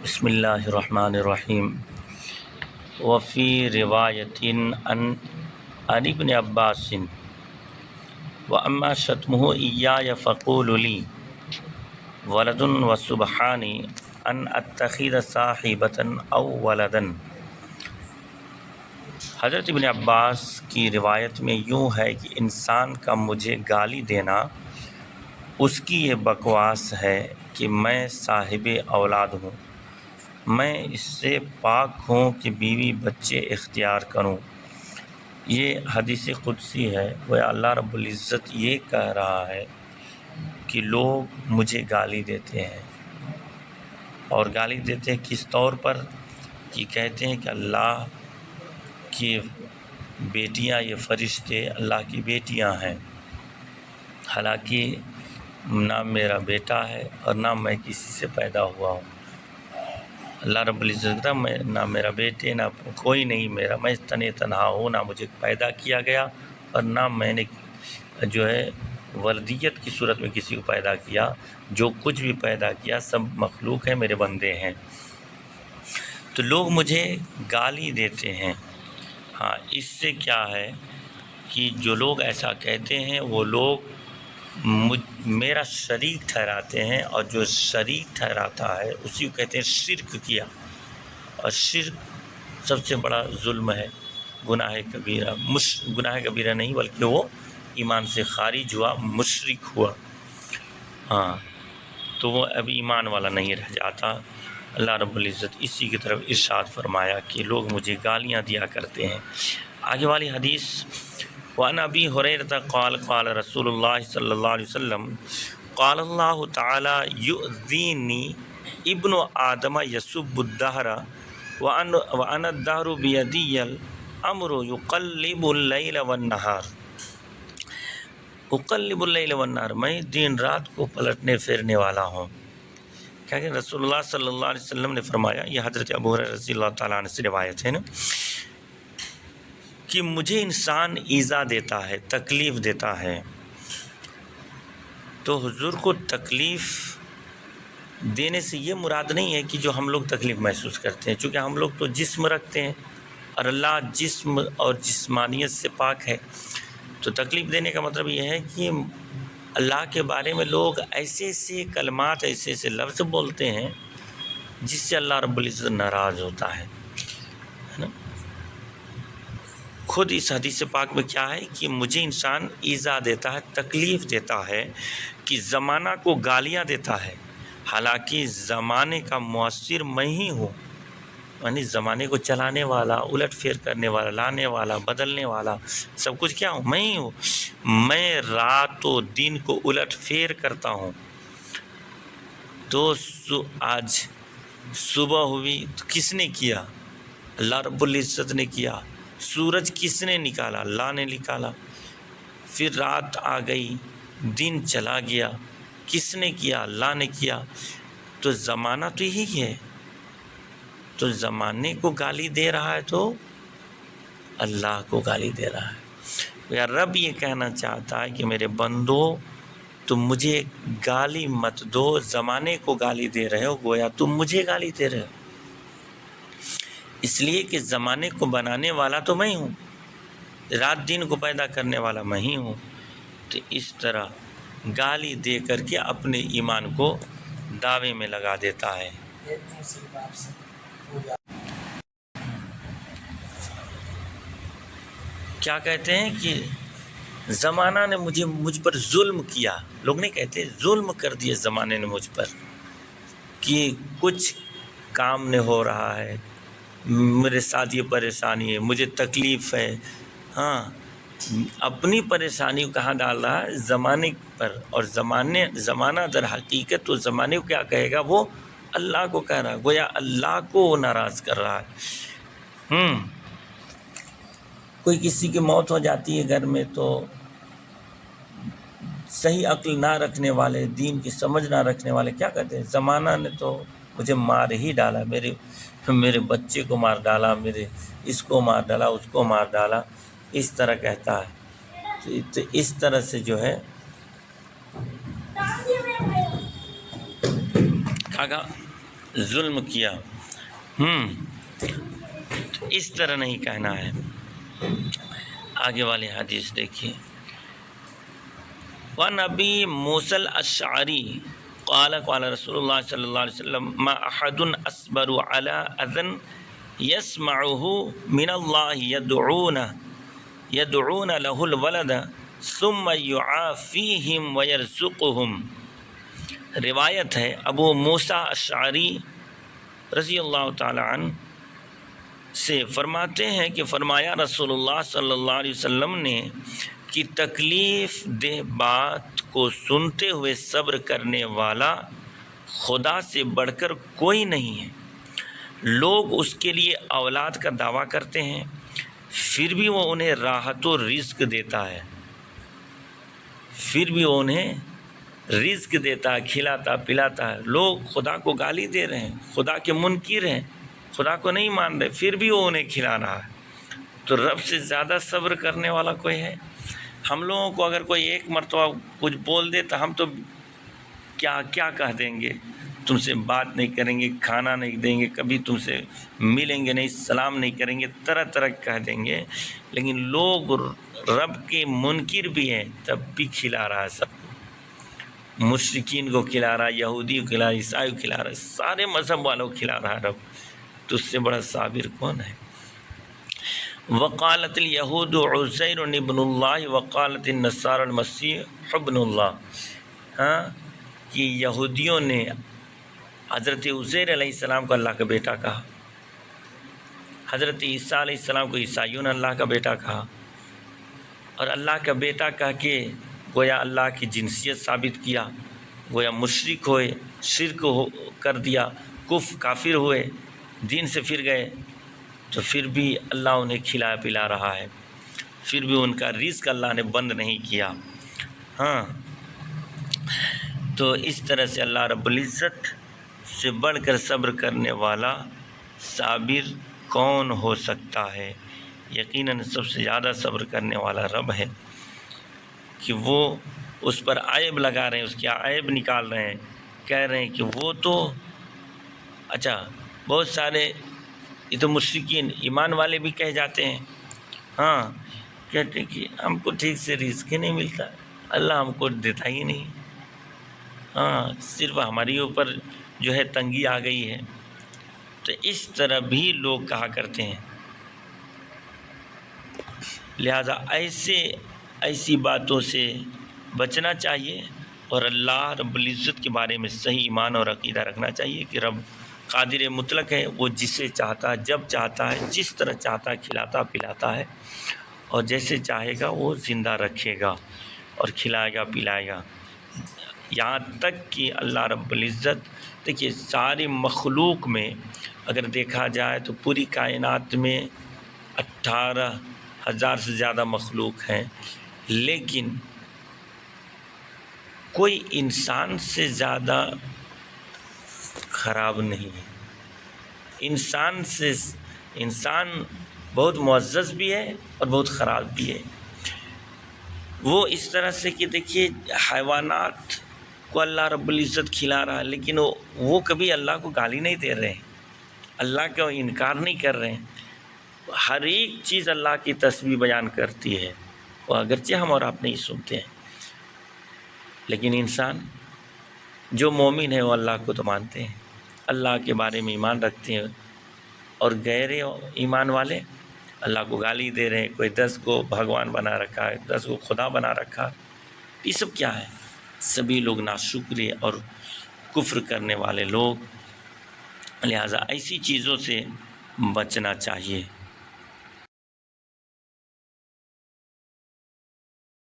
بسم اللہ الرحمن الرحیم وفی روایت عن ابن عباس واما شتمہ ایایا فقول لی ولد وسبحانی ان اتخذ صاحبۃ او ولدا۔ حضرت ابن عباس کی روایت میں یوں ہے کہ انسان کا مجھے گالی دینا اس کی یہ بکواس ہے کہ میں صاحب اولاد ہوں، میں اس سے پاک ہوں کہ بیوی بچے اختیار کروں۔ یہ حدیث قدسی ہے، وہ اللہ رب العزت یہ کہہ رہا ہے کہ لوگ مجھے گالی دیتے ہیں، اور گالی دیتے ہیں کس طور پر کہ کہتے ہیں کہ اللہ کی بیٹیاں، یہ فرشتے اللہ کی بیٹیاں ہیں، حالانکہ نہ میرا بیٹا ہے اور نہ میں کسی سے پیدا ہوا ہوں۔ اللہ رب العزت کا نہ میرا بیٹے نہ کوئی نہیں میرا، میں تنہا ہوں، نہ مجھے پیدا کیا گیا اور نہ میں نے جو ہے ولدیت کی صورت میں کسی کو پیدا کیا۔ جو کچھ بھی پیدا کیا سب مخلوق ہیں، میرے بندے ہیں۔ تو لوگ مجھے گالی دیتے ہیں۔ ہاں، اس سے کیا ہے کہ جو لوگ ایسا کہتے ہیں وہ لوگ میرا شریک ٹھہراتے ہیں، اور جو شریک ٹھہراتا ہے اسی کو کہتے ہیں شرک کیا، اور شرک سب سے بڑا ظلم ہے، گناہ کبیرہ۔ گناہ کبیرہ نہیں بلکہ وہ ایمان سے خارج ہوا، مشرک ہوا۔ ہاں، تو وہ اب ایمان والا نہیں رہ جاتا۔ اللہ رب العزت اسی کی طرف ارشاد فرمایا کہ لوگ مجھے گالیاں دیا کرتے ہیں۔ آگے والی حدیث، وعن ابی ہریرہ قال قال رسول اللہ صلی اللہ علیہ وسلم قال اللہ تعالی یؤذینی ابن آدم یسب الدہر وانا الدہر بیدی الامر یقلب اللیل والنہار۔ اقلب اللیل والنہار، میں دن رات کو پلٹنے پھیرنے والا ہوں۔ کیا کہ رسول اللہ صلی اللہ علیہ وسلم نے فرمایا، یہ حضرت ابو ہریرہ رضی اللہ تعالیٰ عنہ سے روایت ہے نا، کہ مجھے انسان ایذا دیتا ہے، تکلیف دیتا ہے، تو حضور کو تکلیف دینے سے یہ مراد نہیں ہے کہ جو ہم لوگ تکلیف محسوس کرتے ہیں، چونکہ ہم لوگ تو جسم رکھتے ہیں اور اللہ جسم اور جسمانیت سے پاک ہے۔ تو تکلیف دینے کا مطلب یہ ہے کہ اللہ کے بارے میں لوگ ایسے ایسے کلمات، ایسے ایسے لفظ بولتے ہیں جس سے اللہ رب العزت ناراض ہوتا ہے نا۔ خود اس حدیث پاک میں کیا ہے کہ مجھے انسان ایذا دیتا ہے، تکلیف دیتا ہے، کہ زمانہ کو گالیاں دیتا ہے، حالانکہ زمانے کا مؤثر میں ہی ہوں، یعنی زمانے کو چلانے والا، الٹ پھیر کرنے والا، لانے والا، بدلنے والا، سب کچھ کیا ہوں؟ میں ہی ہوں۔ میں رات و دن کو الٹ پھیر کرتا ہوں۔ تو آج صبح ہوئی تو کس نے کیا؟ اللہ رب العزت نے کیا۔ سورج کس نے نکالا؟ اللہ نے نکالا۔ پھر رات آ گئی، دن چلا گیا، کس نے کیا؟ اللہ نے کیا۔ تو زمانہ تو یہی ہے۔ تو زمانے کو گالی دے رہا ہے تو اللہ کو گالی دے رہا ہے۔ یا رب یہ کہنا چاہتا ہے کہ میرے بندو تم مجھے گالی مت دو، زمانے کو گالی دے رہے ہو، گویا تم مجھے گالی دے رہے ہو، اس لیے کہ زمانے کو بنانے والا تو میں ہوں، رات دن کو پیدا کرنے والا میں ہی ہوں۔ تو اس طرح گالی دے کر کے اپنے ایمان کو دعوے میں لگا دیتا ہے۔ کیا کہتے ہیں کہ زمانہ نے مجھ پر ظلم کیا، لوگ نہیں کہتے ظلم کر دیے زمانے نے مجھ پر، کہ کچھ کام نہیں ہو رہا ہے، میرے ساتھ یہ پریشانی ہے، مجھے تکلیف ہے۔ ہاں، اپنی پریشانی کو کہاں ڈال رہا ہے؟ زمانے پر، اور زمانہ در حقیقت تو زمانے کو کیا کہے گا؟ وہ اللہ کو کہہ رہا ہے، گویا اللہ کو وہ ناراض کر رہا ہے۔ کوئی کسی کی موت ہو جاتی ہے گھر میں تو صحیح عقل نہ رکھنے والے، دین کی سمجھ نہ رکھنے والے کیا کہتے ہیں؟ زمانہ نے تو مجھے مار ہی ڈالا، میرے بچے کو مار ڈالا، میرے اس کو مار ڈالا، اس کو مار ڈالا، اس طرح کہتا ہے۔ تو اس طرح سے جو ہے کہا ظلم کیا، تو اس طرح نہیں کہنا ہے۔ آگے والی حدیث دیکھیے، وَعَنْ أَبِي مُوسَى الْأَشْعَرِيِّ قَالَ قَالَ رسول اللہ صلی اللہ علیہ وسلم ما احد اصبر على اذن يسمعه من الله يدعون له الولد ثم يعافيهم ويرزقهم۔ روایت ہے ابو موسیٰ اشعری رضی اللہ تعالی عنہ سے فرماتے ہیں کہ فرمایا رسول اللہ صلی اللہ علیہ وسلم نے کہ تکلیف دہ بات کو سنتے ہوئے صبر کرنے والا خدا سے بڑھ کر کوئی نہیں ہے۔ لوگ اس کے لیے اولاد کا دعویٰ کرتے ہیں، پھر بھی وہ انہیں راحت و رزق دیتا ہے، کھلاتا پلاتا ہے۔ لوگ خدا کو گالی دے رہے ہیں، خدا کے منکر ہیں، خدا کو نہیں مان رہے، پھر بھی وہ انہیں کھلا رہا ہے۔ تو رب سے زیادہ صبر کرنے والا کوئی ہے؟ ہم لوگوں کو اگر کوئی ایک مرتبہ کچھ بول دے تو ہم تو کیا کہہ دیں گے، تم سے بات نہیں کریں گے، کھانا نہیں دیں گے، کبھی تم سے ملیں گے نہیں، سلام نہیں کریں گے، طرح طرح کہہ دیں گے۔ لیکن لوگ رب کے منکر بھی ہیں، تب بھی کھلا رہا ہے سب کو، مشرکین کو کھلا رہا ہے، یہودی کو کھلا رہا ہے، عیسائی کو کھلا رہا ہے، سارے مذہب والوں کو کھلا رہا ہے رب۔ تو اس سے بڑا صابر کون ہے؟ وقالت الیہود عزیر ابن اللہ وقالت النصارى المسیح ابن اللہ، کہ یہودیوں نے حضرت عزیر علیہ السلام کو اللہ کا بیٹا کہا، حضرت عیسیٰ علیہ السلام کو عیسائیوں نے اللہ کا بیٹا کہا، اور اللہ کا بیٹا کہہ کے گویا اللہ کی جنسیت ثابت کیا، گویا مشرک ہوئے، شرک کر دیا، کافر ہوئے، دین سے پھر گئے۔ تو پھر بھی اللہ انہیں کھلا پلا رہا ہے، پھر بھی ان کا رزق اللہ نے بند نہیں کیا۔ تو اس طرح سے اللہ رب العزت سے بڑھ کر صبر کرنے والا صابر کون ہو سکتا ہے؟ یقیناً سب سے زیادہ صبر کرنے والا رب ہے، کہ وہ اس پر عیب لگا رہے ہیں، اس کے عیب نکال رہے ہیں، کہہ رہے ہیں کہ وہ تو بہت سارے یہ تو مشرکین ایمان والے بھی کہہ جاتے ہیں، کہتے کہ ہم کو ٹھیک سے رزق ہی نہیں ملتا، اللہ ہم کو دیتا ہی نہیں، صرف ہماری اوپر جو ہے تنگی آ گئی ہے۔ تو اس طرح بھی لوگ کہا کرتے ہیں، لہذا ایسی باتوں سے بچنا چاہیے، اور اللہ رب العزت کے بارے میں صحیح ایمان اور عقیدہ رکھنا چاہیے کہ رب قادر مطلق ہے، وہ جسے چاہتا ہے، جب چاہتا ہے، جس طرح چاہتا ہے کھلاتا پلاتا ہے، اور جیسے چاہے گا وہ زندہ رکھے گا اور کھلائے گا پلائے گا، یہاں تک کہ اللہ رب العزت دیکھیے ساری مخلوق میں اگر دیکھا جائے تو پوری کائنات میں 18,000 سے زیادہ مخلوق ہیں، لیکن کوئی انسان سے زیادہ خراب نہیں ہے۔ انسان بہت معزز بھی ہے اور بہت خراب بھی ہے۔ وہ اس طرح سے کہ دیکھیے حیوانات کو اللہ رب العزت کھلا رہا ہے، لیکن وہ کبھی اللہ کو گالی نہیں دے رہے ہیں، اللہ کا انکار نہیں کر رہے ہیں، ہر ایک چیز اللہ کی تسبیح بیان کرتی ہے، وہ اگرچہ ہم اور آپ نہیں سنتے ہیں، لیکن انسان جو مومن ہے وہ اللہ کو تو مانتے ہیں، اللہ کے بارے میں ایمان رکھتے ہیں، اور غیر ایمان والے اللہ کو گالی دے رہے ہیں، کوئی 10 کو بھگوان بنا رکھا ہے، 10 کو خدا بنا رکھا ہے۔ یہ سب کیا ہے؟ سبھی لوگ ناشکری اور کفر کرنے والے لوگ، لہٰذا ایسی چیزوں سے بچنا چاہیے۔